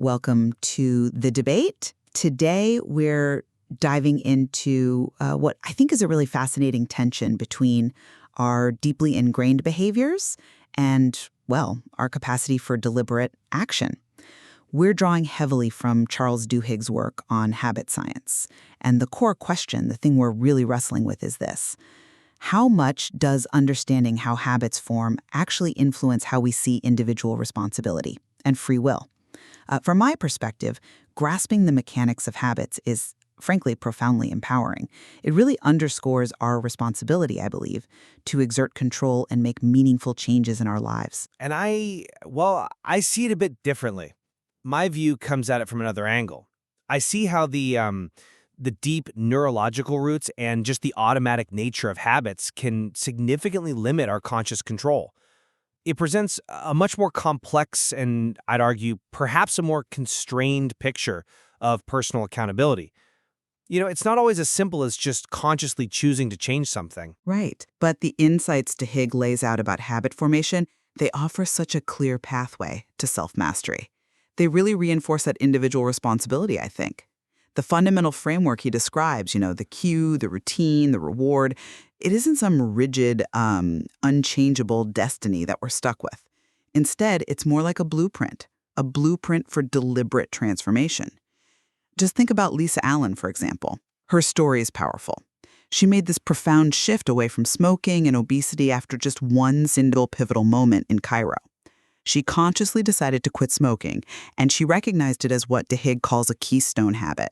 Welcome to the debate. Today, we're diving into what I think is a really fascinating tension between our deeply ingrained behaviors and, well, our capacity for deliberate action. We're drawing heavily from Charles Duhigg's work on habit science. And the core question, the thing we're really wrestling with, is this: how much does understanding how habits form actually influence how we see individual responsibility and free will? From my perspective, grasping the mechanics of habits is, frankly, profoundly empowering. It really underscores our responsibility, I believe, to exert control and make meaningful changes in our lives. And I see it a bit differently. My view comes at it from another angle. I see how the deep neurological roots and just the automatic nature of habits can significantly limit our conscious control. It presents a much more complex and, I'd argue, perhaps a more constrained picture of personal accountability. It's not always as simple as just consciously choosing to change something. Right. But the insights Duhigg lays out about habit formation, they offer such a clear pathway to self-mastery. They really reinforce that individual responsibility, I think. The fundamental framework he describes, the cue, the routine, the reward, it isn't some rigid, unchangeable destiny that we're stuck with. Instead, it's more like a blueprint for deliberate transformation. Just think about Lisa Allen, for example. Her story is powerful. She made this profound shift away from smoking and obesity after just one single pivotal moment in Cairo. She consciously decided to quit smoking, and she recognized it as what Duhigg calls a keystone habit.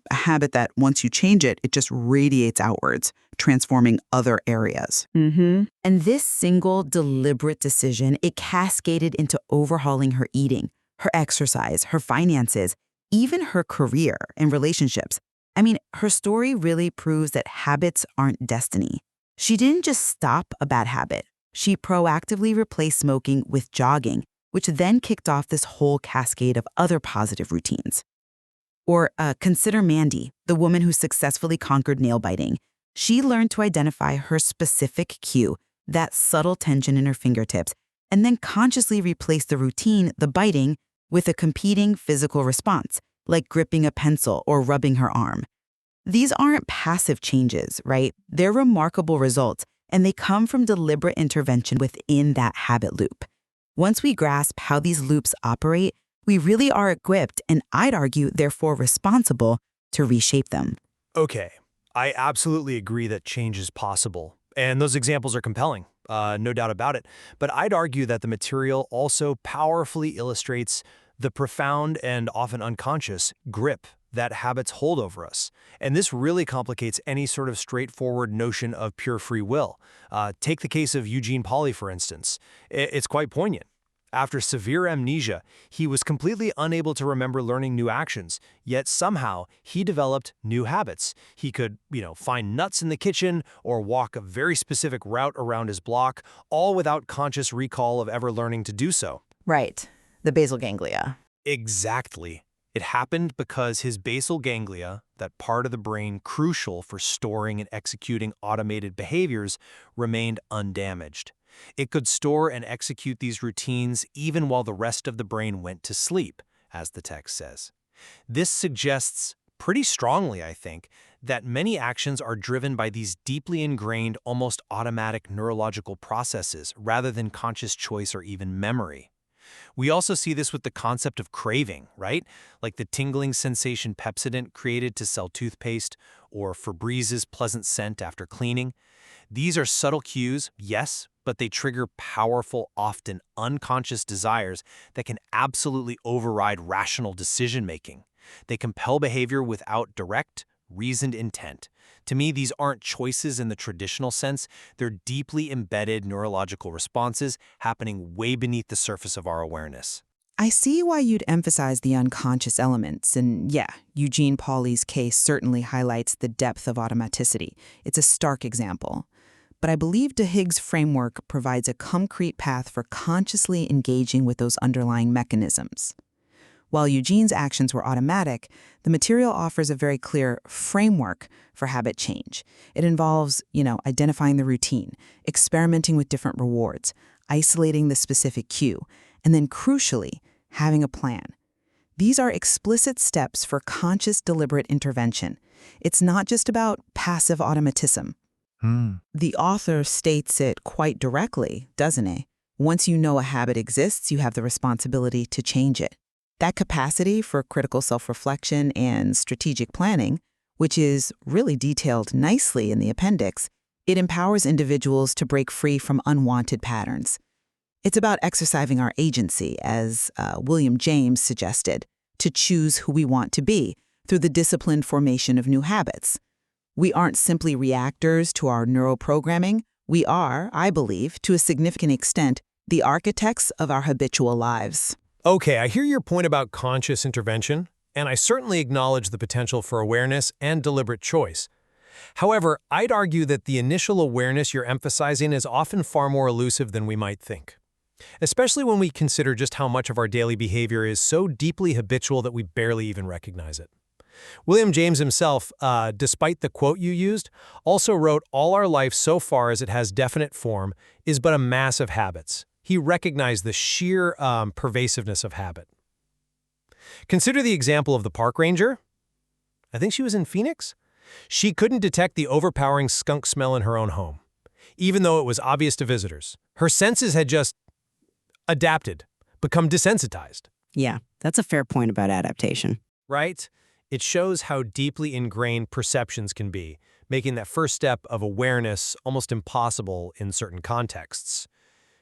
A habit that once you change it, it just radiates outwards, transforming other areas. And this single deliberate decision, it cascaded into overhauling her eating, her exercise, her finances, even her career and relationships. Her story really proves that habits aren't destiny. She didn't just stop a bad habit. She proactively replaced smoking with jogging, which then kicked off this whole cascade of other positive routines. Or consider Mandy, the woman who successfully conquered nail biting. She learned to identify her specific cue, that subtle tension in her fingertips, and then consciously replaced the routine, the biting, with a competing physical response, like gripping a pencil or rubbing her arm. These aren't passive changes, right? They're remarkable results, and they come from deliberate intervention within that habit loop. Once we grasp how these loops operate, we really are equipped, and I'd argue, therefore responsible, to reshape them. Okay, I absolutely agree that change is possible, and those examples are compelling, no doubt about it. But I'd argue that the material also powerfully illustrates the profound and often unconscious grip that habits hold over us. And this really complicates any sort of straightforward notion of pure free will. Take the case of Eugene Pauly, for instance. It's quite poignant. After severe amnesia, he was completely unable to remember learning new actions, yet somehow he developed new habits. He could, find nuts in the kitchen or walk a very specific route around his block, all without conscious recall of ever learning to do so. Right. The basal ganglia. Exactly. It happened because his basal ganglia, that part of the brain crucial for storing and executing automated behaviors, remained undamaged. It could store and execute these routines even while the rest of the brain went to sleep, as the text says. This suggests pretty strongly, I think, that many actions are driven by these deeply ingrained, almost automatic neurological processes rather than conscious choice or even memory. We also see this with the concept of craving, right? Like the tingling sensation Pepsodent created to sell toothpaste, or Febrez's pleasant scent after cleaning. These are subtle cues, yes, but they trigger powerful, often unconscious desires that can absolutely override rational decision-making. They compel behavior without direct, reasoned intent. To me, these aren't choices in the traditional sense. They're deeply embedded neurological responses happening way beneath the surface of our awareness. I see why you'd emphasize the unconscious elements, and yeah, Eugene Pauly's case certainly highlights the depth of automaticity. It's a stark example. But I believe Duhigg's framework provides a concrete path for consciously engaging with those underlying mechanisms. While Eugene's actions were automatic, the material offers a very clear framework for habit change. It involves, identifying the routine, experimenting with different rewards, isolating the specific cue, and then crucially, having a plan. These are explicit steps for conscious, deliberate intervention. It's not just about passive automatism. The author states it quite directly, doesn't he? Once you know a habit exists, you have the responsibility to change it. That capacity for critical self-reflection and strategic planning, which is really detailed nicely in the appendix, it empowers individuals to break free from unwanted patterns. It's about exercising our agency, as William James suggested, to choose who we want to be through the disciplined formation of new habits. We aren't simply reactors to our neuroprogramming. We are, I believe, to a significant extent, the architects of our habitual lives. Okay, I hear your point about conscious intervention, and I certainly acknowledge the potential for awareness and deliberate choice. However, I'd argue that the initial awareness you're emphasizing is often far more elusive than we might think, especially when we consider just how much of our daily behavior is so deeply habitual that we barely even recognize it. William James himself, despite the quote you used, also wrote, "All our life so far as it has definite form is but a mass of habits." He recognized the sheer pervasiveness of habit. Consider the example of the park ranger. I think she was in Phoenix. She couldn't detect the overpowering skunk smell in her own home, even though it was obvious to visitors. Her senses had just adapted, become desensitized. Yeah, that's a fair point about adaptation. Right? It shows how deeply ingrained perceptions can be, making that first step of awareness almost impossible in certain contexts.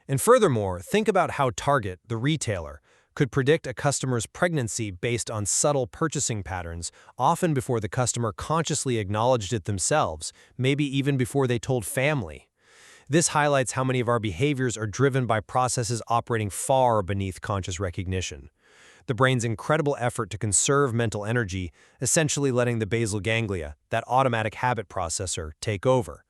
And furthermore, think about how Target, the retailer, could predict a customer's pregnancy based on subtle purchasing patterns, often before the customer consciously acknowledged it themselves, maybe even before they told family. This highlights how many of our behaviors are driven by processes operating far beneath conscious recognition. The brain's incredible effort to conserve mental energy, essentially letting the basal ganglia, that automatic habit processor, take over.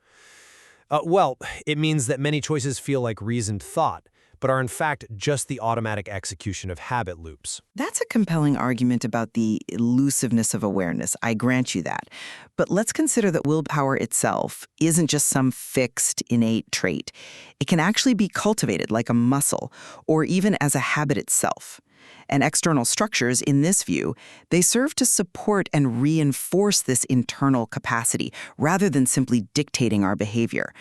Well, it means that many choices feel like reasoned thought, but are in fact just the automatic execution of habit loops. That's a compelling argument about the elusiveness of awareness. I grant you that. But let's consider that willpower itself isn't just some fixed, innate trait. It can actually be cultivated like a muscle, or even as a habit itself. And external structures, in this view, they serve to support and reinforce this internal capacity rather than simply dictating our behavior.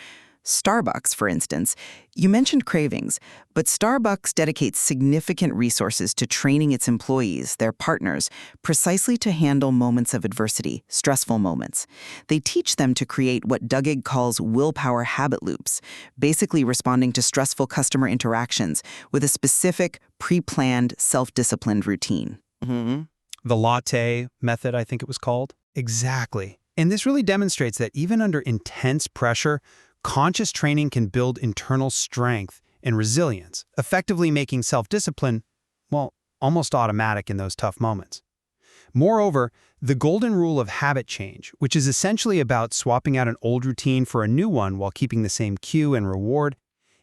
Starbucks, for instance, you mentioned cravings, but Starbucks dedicates significant resources to training its employees, their partners, precisely to handle moments of adversity, stressful moments. They teach them to create what Duhigg calls willpower habit loops, basically responding to stressful customer interactions with a specific, pre-planned, self-disciplined routine. The latte method, I think it was called. Exactly. And this really demonstrates that even under intense pressure, conscious training can build internal strength and resilience, effectively making self-discipline, well, almost automatic in those tough moments. Moreover, the golden rule of habit change, which is essentially about swapping out an old routine for a new one while keeping the same cue and reward,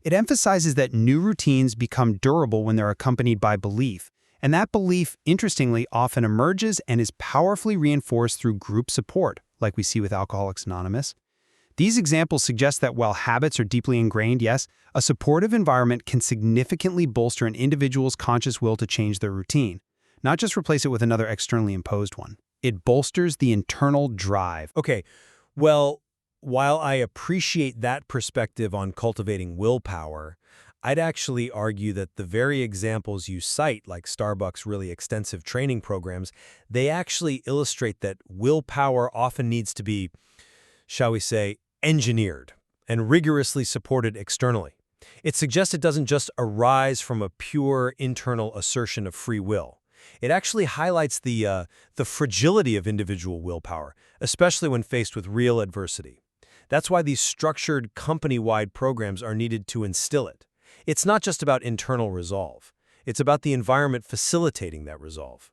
it emphasizes that new routines become durable when they're accompanied by belief, and that belief, interestingly, often emerges and is powerfully reinforced through group support, like we see with Alcoholics Anonymous. These examples suggest that while habits are deeply ingrained, yes, a supportive environment can significantly bolster an individual's conscious will to change their routine, not just replace it with another externally imposed one. It bolsters the internal drive. Okay, well, while I appreciate that perspective on cultivating willpower, I'd actually argue that the very examples you cite, like Starbucks' really extensive training programs, they actually illustrate that willpower often needs to be, shall we say, engineered and rigorously supported externally. It suggests it doesn't just arise from a pure internal assertion of free will. It actually highlights the fragility of individual willpower, especially when faced with real adversity. That's why these structured, company-wide programs are needed to instill it. It's not just about internal resolve. It's about the environment facilitating that resolve.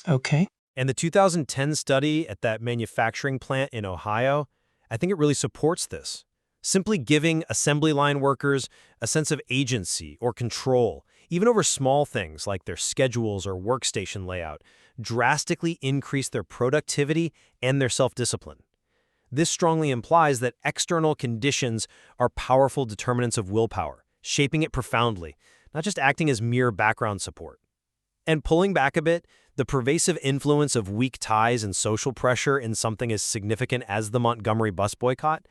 Okay. And the 2010 study at that manufacturing plant in Ohio, I think it really supports this. Simply giving assembly line workers a sense of agency or control, even over small things like their schedules or workstation layout, drastically increase their productivity and their self-discipline. This strongly implies that external conditions are powerful determinants of willpower, shaping it profoundly, not just acting as mere background support. And pulling back a bit, the pervasive influence of weak ties and social pressure in something as significant as the Montgomery bus boycott,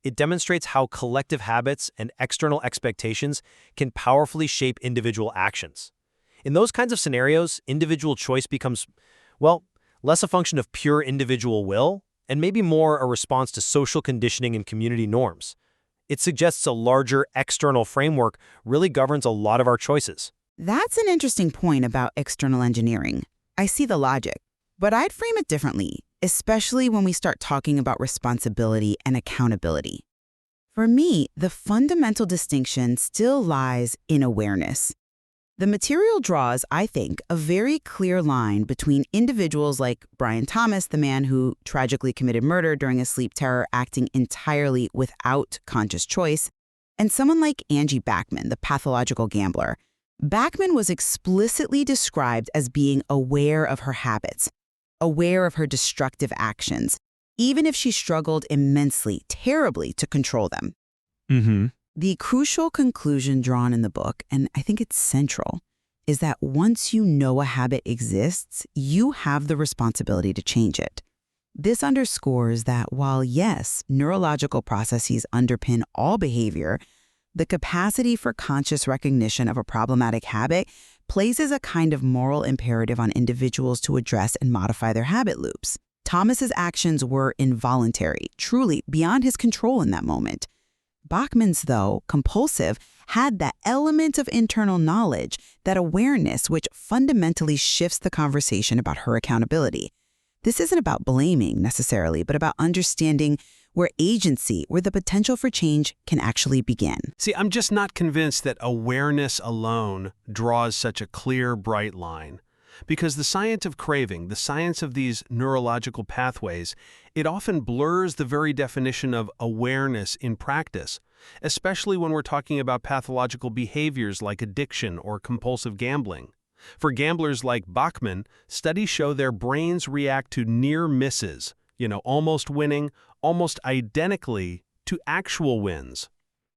it demonstrates how collective habits and external expectations can powerfully shape individual actions. In those kinds of scenarios, individual choice becomes, well, less a function of pure individual will and maybe more a response to social conditioning and community norms. It suggests a larger external framework really governs a lot of our choices. That's an interesting point about external engineering. I see the logic, but I'd frame it differently, especially when we start talking about responsibility and accountability. For me, the fundamental distinction still lies in awareness. The material draws, I think, a very clear line between individuals like Brian Thomas, the man who tragically committed murder during a sleep terror acting entirely without conscious choice, and someone like Angie Backman, the pathological gambler. Backman was explicitly described as being aware of her habits, aware of her destructive actions, even if she struggled immensely, terribly to control them. Mm-hmm. The crucial conclusion drawn in the book, and I think it's central, is that once you know a habit exists, you have the responsibility to change it. This underscores that while, yes, neurological processes underpin all behavior, the capacity for conscious recognition of a problematic habit places a kind of moral imperative on individuals to address and modify their habit loops. Thomas's actions were involuntary, truly beyond his control in that moment. Bachman's, though, compulsive, had that element of internal knowledge, that awareness which fundamentally shifts the conversation about her accountability. This isn't about blaming necessarily, but about understanding where agency, where the potential for change can actually begin. See, I'm just not convinced that awareness alone draws such a clear, bright line. Because the science of craving, the science of these neurological pathways, it often blurs the very definition of awareness in practice, especially when we're talking about pathological behaviors like addiction or compulsive gambling. For gamblers like Bachman, studies show their brains react to near misses, almost winning, almost identically to actual wins.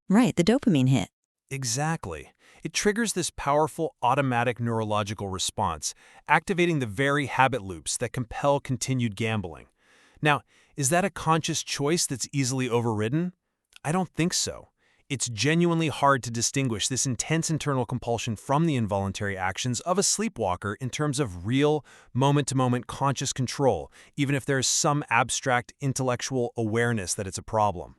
Right, the dopamine hit. Exactly. It triggers this powerful automatic neurological response, activating the very habit loops that compel continued gambling. Now, is that a conscious choice that's easily overridden? I don't think so. It's genuinely hard to distinguish this intense internal compulsion from the involuntary actions of a sleepwalker in terms of real, moment-to-moment conscious control, even if there's some abstract intellectual awareness that it's a problem.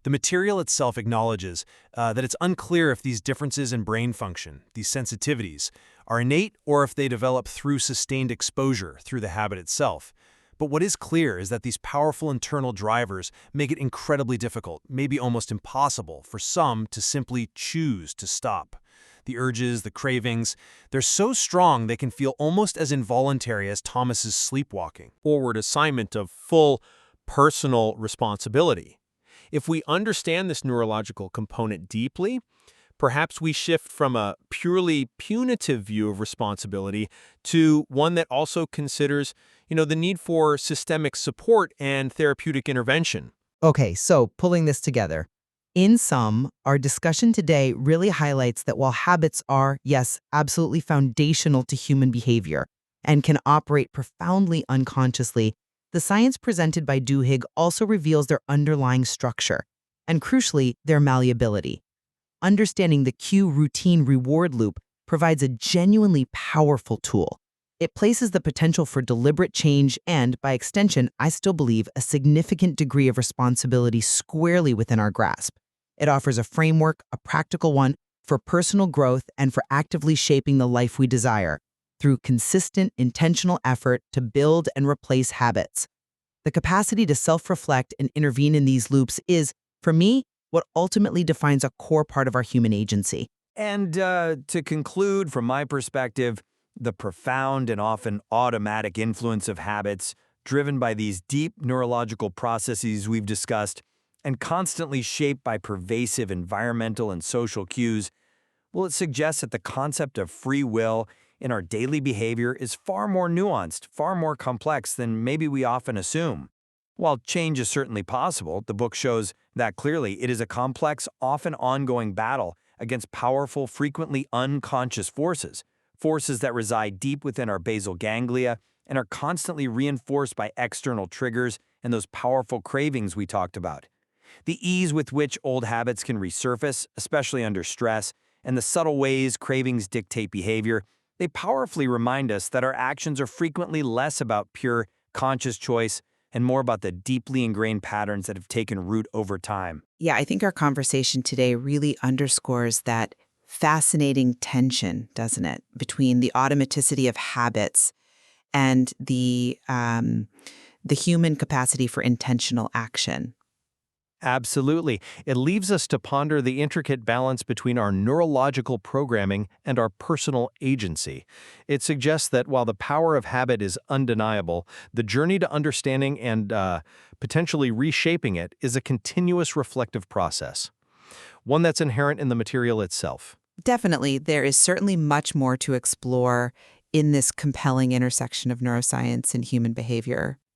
The material itself acknowledges that it's unclear if these differences in brain function, these sensitivities, are innate or if they develop through sustained exposure through the habit itself. But what is clear is that these powerful internal drivers make it incredibly difficult, maybe almost impossible, for some to simply choose to stop. The urges, the cravings, they're so strong they can feel almost as involuntary as Thomas's sleepwalking. Forward assignment of full personal responsibility. If we understand this neurological component deeply, perhaps we shift from a purely punitive view of responsibility to one that also considers, the need for systemic support and therapeutic intervention. Okay, so pulling this together. In sum, our discussion today really highlights that while habits are, yes, absolutely foundational to human behavior and can operate profoundly unconsciously, the science presented by Duhigg also reveals their underlying structure and, crucially, their malleability. Understanding the cue routine reward loop provides a genuinely powerful tool. It places the potential for deliberate change and, by extension, I still believe, a significant degree of responsibility squarely within our grasp. It offers a framework, a practical one, for personal growth and for actively shaping the life we desire through consistent, intentional effort to build and replace habits. The capacity to self-reflect and intervene in these loops is, for me, what ultimately defines a core part of our human agency. And to conclude, from my perspective, the profound and often automatic influence of habits, driven by these deep neurological processes we've discussed, and constantly shaped by pervasive environmental and social cues, well, it suggests that the concept of free will in our daily behavior is far more nuanced, far more complex than maybe we often assume. While change is certainly possible, the book shows that clearly it is a complex, often ongoing battle against powerful, frequently unconscious forces forces that reside deep within our basal ganglia and are constantly reinforced by external triggers and those powerful cravings we talked about. The ease with which old habits can resurface, especially under stress, and the subtle ways cravings dictate behavior, they powerfully remind us that our actions are frequently less about pure, conscious choice and more about the deeply ingrained patterns that have taken root over time. Yeah, I think our conversation today really underscores that fascinating tension, doesn't it, between the automaticity of habits and the human capacity for intentional action. Absolutely. It leaves us to ponder the intricate balance between our neurological programming and our personal agency. It suggests that while the power of habit is undeniable, the journey to understanding and potentially reshaping it is a continuous reflective process, one that's inherent in the material itself. Definitely, there is certainly much more to explore in this compelling intersection of neuroscience and human behavior.